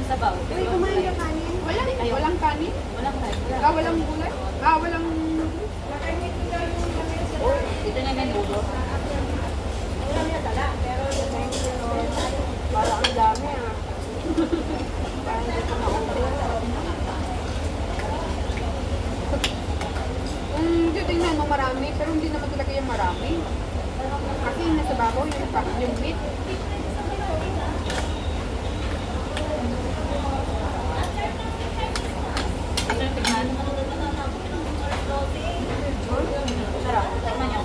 sabaw. Uy, kumain ka kanin? Walang kanin? Walang kanin. Walang gulay? Walang... Oh, ito na yung dulo. Parang ang dami ah. Parang hindi ko na-order. Tingnan mo marami, pero hindi naman talaga yung marami. Kasi yung nasa babaw, yung meat. Ito yung tignan. Sarap. Tignan nyo.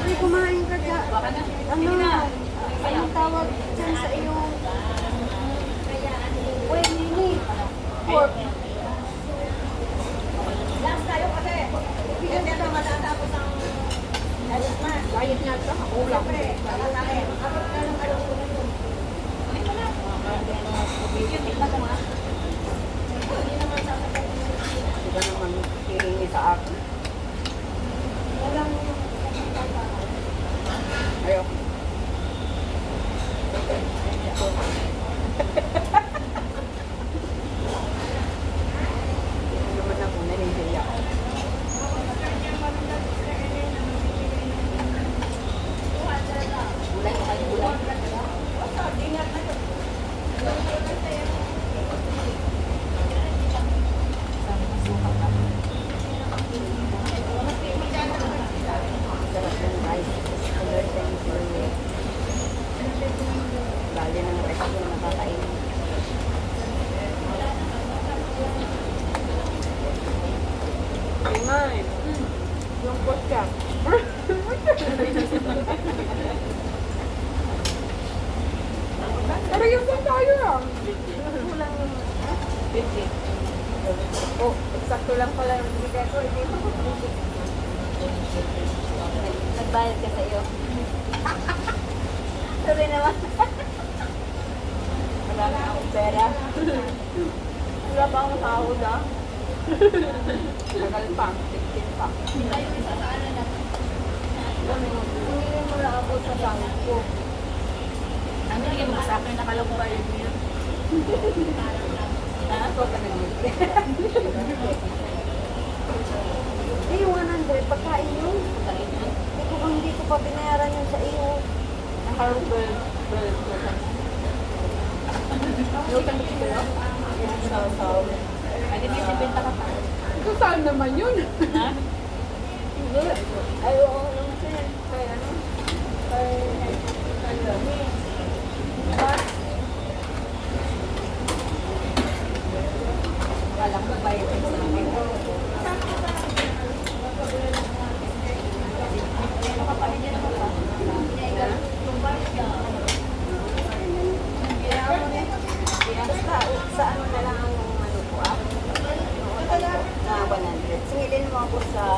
Uy, kumain ka dyan. Baka na. Anong tawag dyan sa iyong... Uy, Nini. Pork. Diet niya ito, kakulang. Tignan mo nga. Hindi ka naman hihingi sa akin. Ayoko. Hindi naman ako nahihiya. Gulay ko kayo gulay. Sarap ng rice. Color sensor niya. Lali ng rice yung nakakainin. Kumain. Yung kotsa. Pero yung kung tayo lang. Kulang yung... Oh, eksakto lang pala yung bigay ko. Hindi mo nagbayad ka sa iyo. Sabi naman. Wala na akong pera. Wala pa akong sahod ah. Tagal pa, 16 pa. Hindi mo na ako sa sahod ko. Ang binigyan mo sa akin, nakalaw ko kayo yun. Ha? Huwag ka nag-libre. Eh, yung 100, pagkain yun. Hindi ko pa binayaran yun sa iyo. Herbal. Lutan ko sila. Saw-saw. Ay, di ba benta ka pa? Kung saan naman yun? Ha? Hindi. Ay, oo naman siya. Kaya ano? Wala ko bayad sa akin. Basta, sa ano na lang ang ano ko ah? Na 100. Singilin mo ako sa...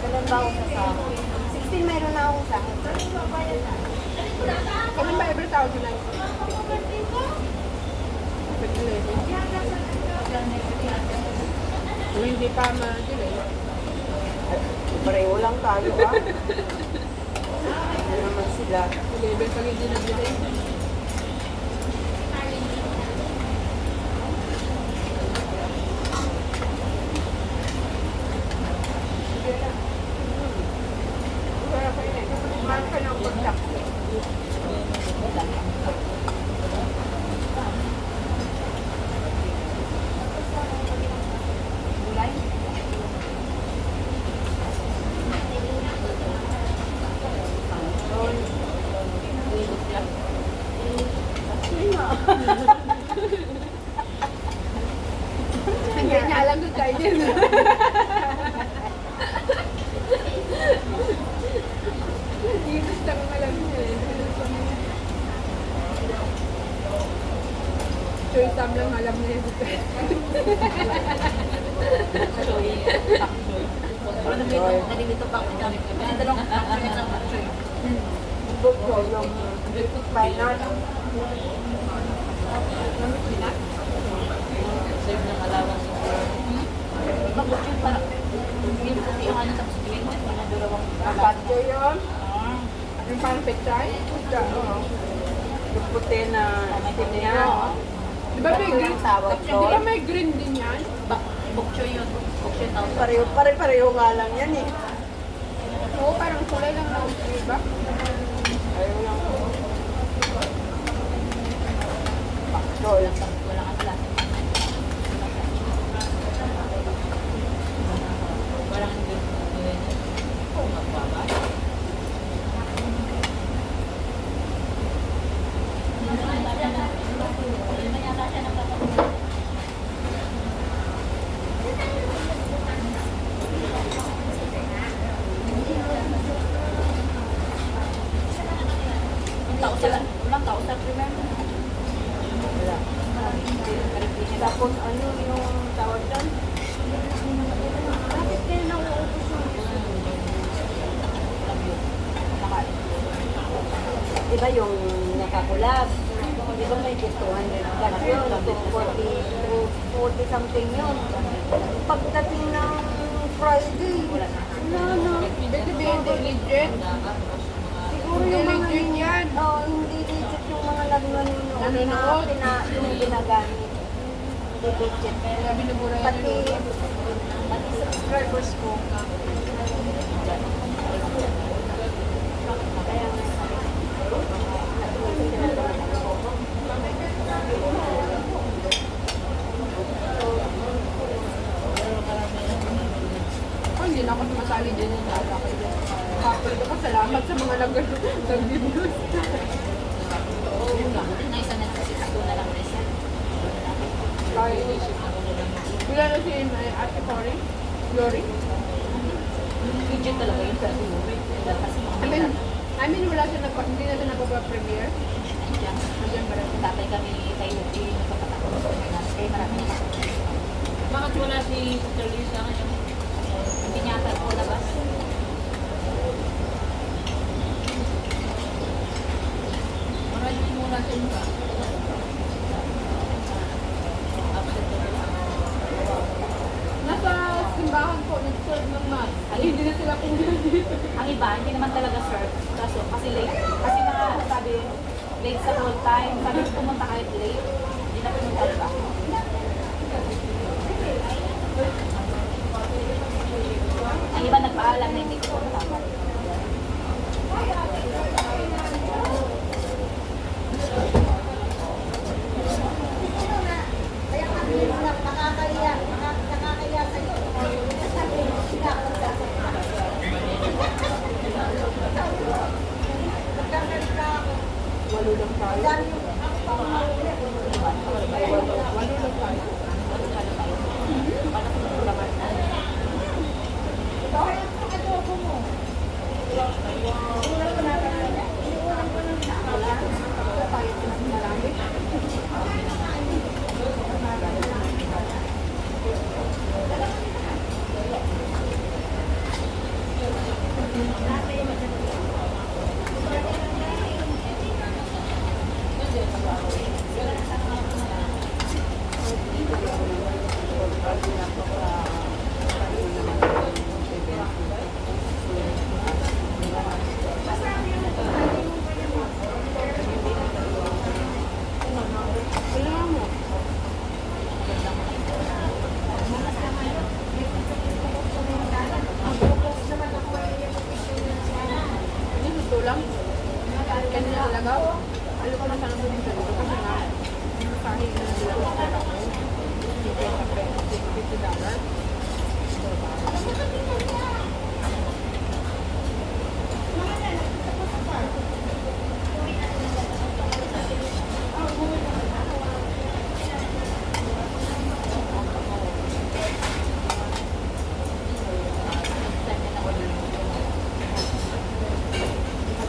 Kailan ba ako sa sahod? 16 mayroon na akong sahod. Kailan ba every tao sila? Kung hindi pa ma-delay. Pareho lang tayo ah. Ano naman sila? 11 pag hindi nag-delay. Kumain ka ng pagdak. Gulay? Hindi niya alam doon tayo din. Hindi gusto ko alam niya. Choy Sam lang alam niya yun. Choy. Pak choy. Nalilito pa ako. Nalilito lang pak choy sa pak choy. Book ko yung final. Save ng allowance. Bakit yun parang hindi puti yung Yung parang pechay? Oo. Yung puti na steam niya. Oo. Di ba may Ano green? yung tawag Di ba doon? may green din yan? Bokcho yun. Bokcho yung tawag. Pare-pareho nga lang yan eh. Oo, parang kulay lang ng iba. Ayaw lang. Paksol. Wala ka pala. Walang hindi. Oo, magbaba. Ulang tao sa remember. Wala. Tapos ano yung tawag doon? Bakit kaya nauubos yung Diba yung nakakulab? Diba may 200 plus yun? 40 something yun. Pagdating ng Friday, wala na. Ibig sabihin, hindi legit. Siguro Hindi yung mga legit yan. Oo, hindi legit yung mga nanonood Nanonood? yung ginagamit. Hindi legit. Kaya binubura yan Pati, ni Lolo. pati subscribers ko. Kaya nga sabi ko, at least tinatawag ko. Oh, hindi na ako sumasali din sa akin. Happy ako. Salamat sa mga nag-reviews. Yun lang. Na isa na sa 6 na lang na isa. Kaya inisip na. Wala na si Ate Cory. Glory. Legit talaga yun sa movie. Kasi I mean, wala siya hindi na siya nagpa-premiere. nandiyan. Nandiyan pa rin. Tatay kami tayo nagpapatakot. Kaya marami na ako. Bakit wala si Sister Lisa ngayon? Hindi niya ata po labas. Marami muna sa iba. Absent na sila. Nasa simbahan po, nag-serve ng mass. Ay, hindi na sila kunin dito. Ang iba, hindi naman talaga serve. Kaso, kasi late. Kasi mga, sabi, late sa whole time. Sabi ko pumunta kahit late. Hindi na pumunta iba. Ang iba nagpaalam na hindi ko pumunta. Walo lang tayo. Walo lang tayo. Kailangan mo. Hindi, gusto lang. Kanina talaga. Alam ko na sana pumunta dito kasi nga, kahit na sila ko sa ako, $50.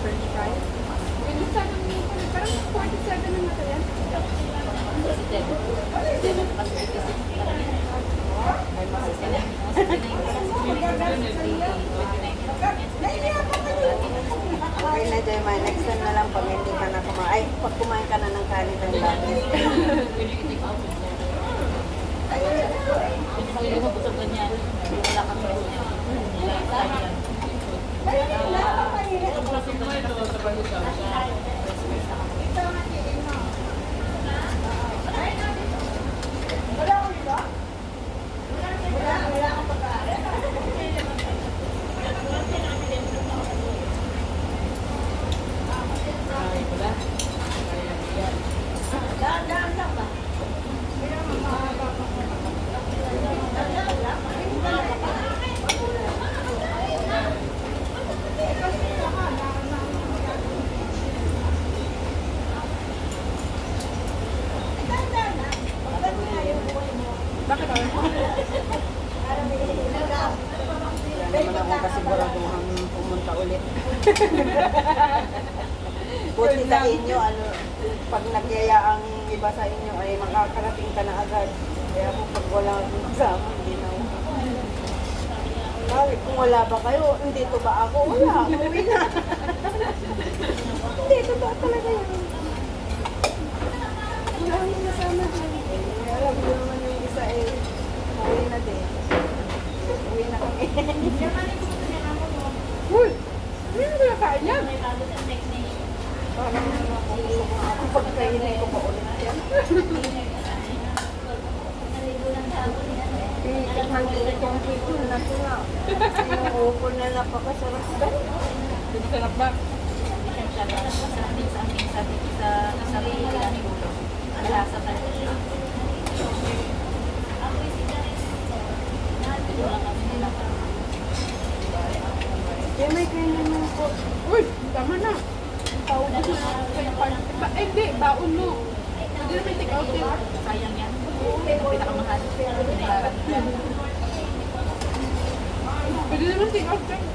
French fries. Ganun sana may parang 47 na natin yan. Si Debo. Debo kasi kasi ay masasala. Okay na, Jema. Next time na lang pag hindi ka na kumain. Ay, pag kumain ka na ng kanin ng dami. Pwede i-take out. Kung hindi mo busog ganyan, wala kang rest niya. ulit. Buti sa inyo, ano, pag nagyaya ang iba sa inyo ay makakarating ka na agad. Kaya po pag wala akong kasama, hindi na ako. Bakit kung wala ba kayo, hindi to ba ako? Wala, umuwi na. Hindi, totoo talaga yun. Wala akong kasama dyan. Alam mo naman yung isa eh, umuwi na din. Uwi na kami. Uy! Hindi mo nakain yan. Parang ako pagkainin ko pa ulit yan. Tikman ko itong pito na ito nga. Yung upo na napakasarap ba? Sarap ba? Masarap din sa amin, sabi ko sa sarili ni Ulo. Malasa talaga siya. Kaya may kainin mo po. Uy! Tama na. Paubos na sa'yo pa. Eh, hindi. Baon mo. Pwede naman take out yun. Sayang yan. Ang pinakamahal. Pwede naman take out yan.